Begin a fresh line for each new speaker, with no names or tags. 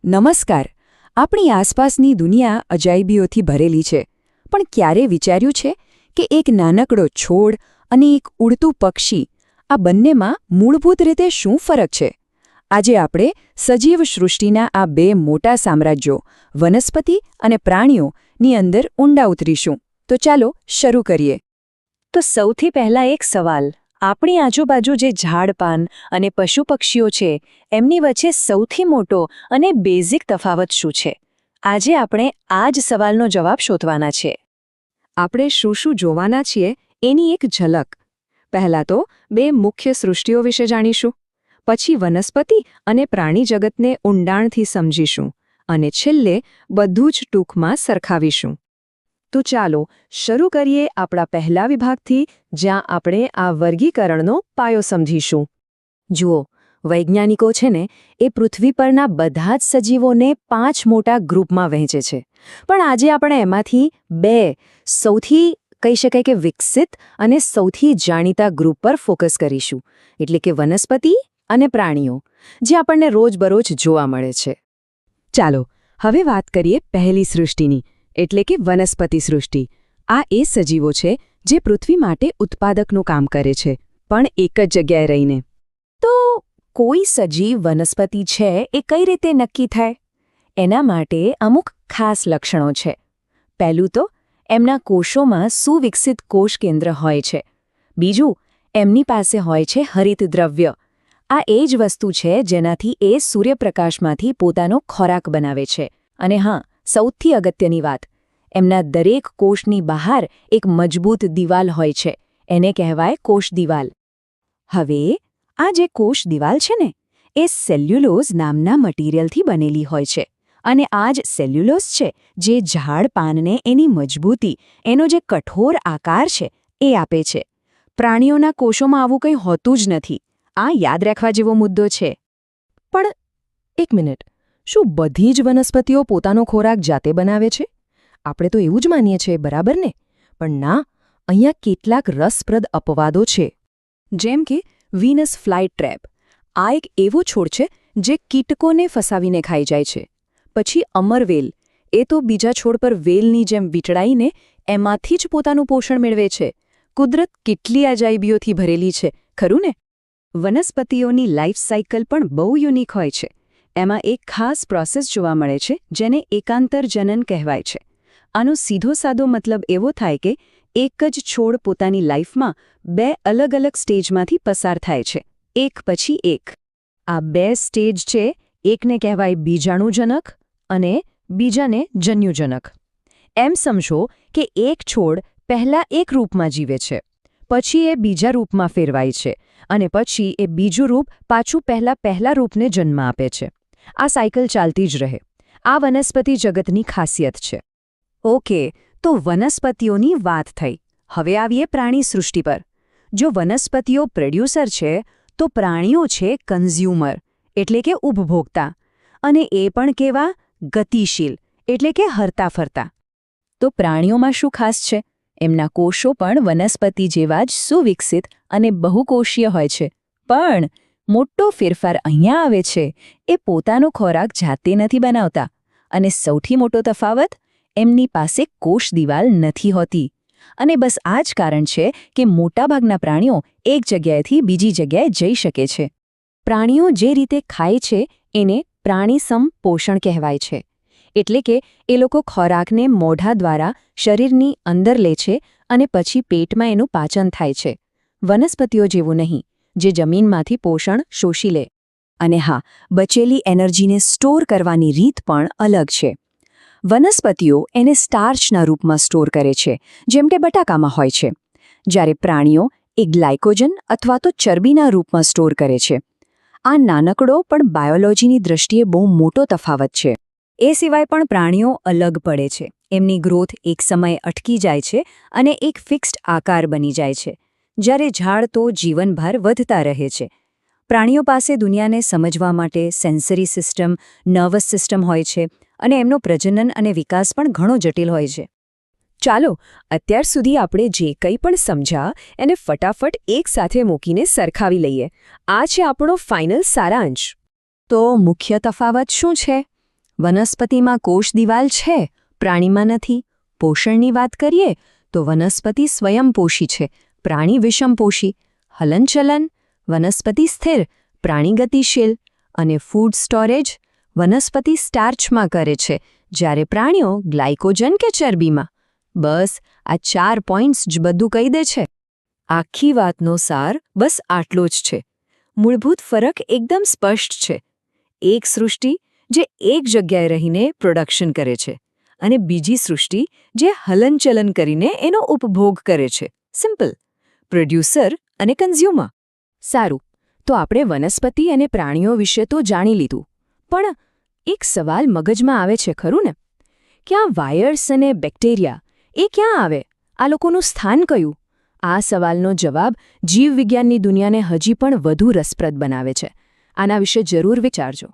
નમસ્કાર. આપણી આસપાસની દુનિયા અજાયબીઓથી ભરેલી છે, પણ ક્યારે વિચાર્યું છે કે એક નાનકડો છોડ અને એક ઉડતું પક્ષી આ બંનેમાં મૂળભૂત રીતે શું ફરક છે? આજે આપણે સજીવ સૃષ્ટિના આ બે મોટા સામ્રાજ્યો વનસ્પતિ અને પ્રાણીઓની અંદર ઊંડા ઉતરીશું. તો ચાલો શરૂ કરીએ.
તો સૌથી પહેલા એક સવાલ, આપણી આજુબાજુ જે ઝાડ-પાન અને પશુ-પક્ષીઓ છે એમની વચ્ચે સૌથી મોટો અને બેઝિક તફાવત શું છે? આજે આપણે આ જ સવાલનો જવાબ શોધવાના છે.
આપણે શું શું જોવાના છીએ એની એક ઝલક. પહેલાં તો બે મુખ્ય સૃષ્ટિઓ વિશે જાણીશું, પછી વનસ્પતિ અને પ્રાણી જગતને ઊંડાણથી સમજીશું અને છેલ્લે બધું જ ટૂંકમાં સરખાવીશું. તો ચાલો શરૂ કરીએ આપણા પહેલા વિભાગથી, જ્યાં આપણે આ વર્ગીકરણનો પાયો સમજીશું. જુઓ, વૈજ્ઞાનિકો છે ને એ પૃથ્વી પરના બધા જ સજીવોને 5 મોટા ગ્રુપમાં વહેંચે છે, પણ આજે આપણે એમાંથી બે સૌથી કહી શકાય કે વિકસિત અને સૌથી જાણીતા ગ્રુપ પર ફોકસ કરીશું, એટલે કે વનસ્પતિ અને પ્રાણીઓ, જે આપણને રોજબરોજ જોવા મળે છે. ચાલો હવે વાત કરીએ પહેલી સૃષ્ટિની, એટલે કે વનસ્પતિ સૃષ્ટિ. આ એ સજીવો છે જે પૃથ્વી માટે ઉત્પાદકનું કામ કરે છે, પણ એક જ જગ્યાએ રહીને.
તો કોઈ સજીવ વનસ્પતિ છે એ કઈ રીતે નક્કી થાય? એના માટે અમુક ખાસ લક્ષણો છે. પહેલું તો એમના કોષોમાં સુવિકસિત કોષ કેન્દ્ર હોય છે. બીજું, એમની પાસે હોય છે હરિત દ્રવ્ય. આ એ જ વસ્તુ છે જેનાથી એ સૂર્યપ્રકાશમાંથી પોતાનો ખોરાક બનાવે છે. અને હા, સૌથી અગત્યની વાત, એમના દરેક કોષની બહાર એક મજબૂત દિવાલ હોય છે. એને કહેવાય કોષ દિવાલ. હવે આ જે કોષ દિવાલ છે ને, એ સેલ્યુલોઝ નામના મટીરિયલથી બનેલી હોય છે. અને આ જ સેલ્યુલોઝ છે જે ઝાડ પાનને એની મજબૂતી, એનો જે કઠોર આકાર છે એ આપે છે. પ્રાણીઓના કોષોમાં આવું કંઈ હોતું જ નથી. આ યાદ રાખવા જેવો મુદ્દો છે.
પણ એક મિનિટ, શું બધી જ વનસ્પતિઓ પોતાનો ખોરાક જાતે બનાવે છે? આપણે તો એવું જ માનીએ છીએ, બરાબર ને? પણ ના, અહીંયા કેટલાક રસપ્રદ અપવાદો છે. જેમ કે વીનસ ફ્લાય ટ્રેપ. આ એક એવો છોડ છે જે કીટકોને ફસાવીને ખાઈ જાય છે. પછી અમરવેલ, એ તો બીજા છોડ પર વેલની જેમ વીંટળાઈને એમાંથી જ પોતાનું પોષણ મેળવે છે. કુદરત કેટલી અજાયબીઓથી ભરેલી છે, ખરું ને? વનસ્પતિઓની લાઈફ સાયકલ પણ બહુ યુનિક હોય છે. એમાં એક ખાસ પ્રોસેસ જોવા મળે છે જેને એકાંતર જનન કહેવાય છે. આનો સીધો સાદો મતલબ એવો થાય કે એક જ છોડ પોતાની લાઈફમાં બે અલગ અલગ સ્ટેજમાંથી પસાર થાય છે, એક પછી એક. આ બે સ્ટેજ છે, એકને કહેવાય બીજાણુજનક અને બીજાને જન્યુજનક. એમ સમજો કે એક છોડ પહેલા એક રૂપમાં જીવે છે, પછી એ બીજા રૂપમાં ફેરવાય છે, અને પછી એ બીજું રૂપ પાછું પહેલા રૂપને જન્મ આપે છે. આ સાયકલ ચાલતી જ રહે. આ વનસ્પતિ જગતની ખાસિયત છે. ઓકે, તો વનસ્પતિઓની વાત થઈ. હવે આવીએ પ્રાણી સૃષ્ટિ પર. જો વનસ્પતિઓ પ્રોડ્યુસર છે, તો પ્રાણીઓ છે કન્ઝ્યુમર, એટલે કે ઉપભોક્તા. અને એ પણ કેવા? ગતિશીલ, એટલે કે હરતા ફરતા. તો પ્રાણીઓમાં શું ખાસ છે? એમના કોષો પણ વનસ્પતિ જેવા જ સુવિકસિત અને બહુકોષીય હોય છે. પણ મોટો ફેરફાર અહીંયા આવે છે, એ પોતાનો ખોરાક જાતે નથી બનાવતા. અને સૌથી મોટો તફાવત, એમની પાસે કોષ દિવાલ નથી હોતી. અને બસ આ જ કારણ છે કે મોટાભાગના પ્રાણીઓ એક જગ્યાએથી બીજી જગ્યાએ જઈ શકે છે. પ્રાણીઓ જે રીતે ખાય છે એને પ્રાણીસમ પોષણ કહેવાય છે. એટલે કે એ લોકો ખોરાકને મોઢા દ્વારા શરીરની અંદર લે છે અને પછી પેટમાં એનું પાચન થાય છે. વનસ્પતિઓ જેવું નહીં, જે જમીનમાંથી પોષણ શોષી લે. અને હા, બચેલી એનર્જીને સ્ટોર કરવાની રીત પણ અલગ છે. વનસ્પતિઓ એને સ્ટાર્ચના રૂપમાં સ્ટોર કરે છે, જેમ કે બટાકામાં હોય છે, જ્યારે પ્રાણીઓ એ ગ્લાયકોજન અથવા તો ચરબીના રૂપમાં સ્ટોર કરે છે. આ નાનકડો પણ બાયોલોજીની દ્રષ્ટિએ બહુ મોટો તફાવત છે. એ સિવાય પણ પ્રાણીઓ અલગ પડે છે. એમની ગ્રોથ એક સમયે અટકી જાય છે અને એક ફિક્સ્ડ આકાર બની જાય છે, જ્યારે ઝાડ તો જીવનભર વધતા રહે છે. પ્રાણીઓ પાસે દુનિયાને સમજવા માટે સેન્સરી સિસ્ટમ, નર્વસ સિસ્ટમ હોય છે, અને એમનો પ્રજનન અને વિકાસ પણ ઘણો જટિલ હોય છે. ચાલો અત્યાર સુધી આપણે જે કંઈ પણ સમજ્યા એને ફટાફટ એકસાથે મૂકીને સરખાવી લઈએ. આ છે આપણો ફાઇનલ સારાંશ. તો મુખ્ય તફાવત શું છે?
વનસ્પતિમાં કોષ દિવાલ છે, પ્રાણીમાં નથી. પોષણની વાત કરીએ તો વનસ્પતિ સ્વયંપોષી છે, પ્રાણી વિષમપોષી. હલનચલન, વનસ્પતિ સ્થિર, પ્રાણી ગતિશીલ. અને ફૂડ સ્ટોરેજ, વનસ્પતિ સ્ટાર્ચમાં કરે છે, જ્યારે પ્રાણીઓ ગ્લાયકોજન કે ચરબીમાં. બસ આ 4 પોઈન્ટ્સ જ બધું કહી દે છે. આખી વાતનો સાર બસ આટલો જ છે. મૂળભૂત ફરક એકદમ સ્પષ્ટ છે. એક સૃષ્ટિ જે એક જગ્યાએ રહીને પ્રોડક્શન કરે છે અને બીજી સૃષ્ટિ જે હલનચલન કરીને એનો ઉપભોગ કરે છે. સિમ્પલ. પ્રોડ્યુસર અને કન્ઝ્યુમર.
સારું, તો આપણે વનસ્પતિ અને પ્રાણીઓ વિશે તો જાણી લીધું, પણ એક સવાલ મગજમાં આવે છે ખરું ને, કે આ વાયરસ અને બેક્ટેરિયા એ ક્યાં આવે? આ લોકોનું સ્થાન કયું? આ સવાલનો જવાબ જીવવિજ્ઞાનની દુનિયાને હજી પણ વધુ રસપ્રદ બનાવે છે. આના વિશે જરૂર વિચારજો.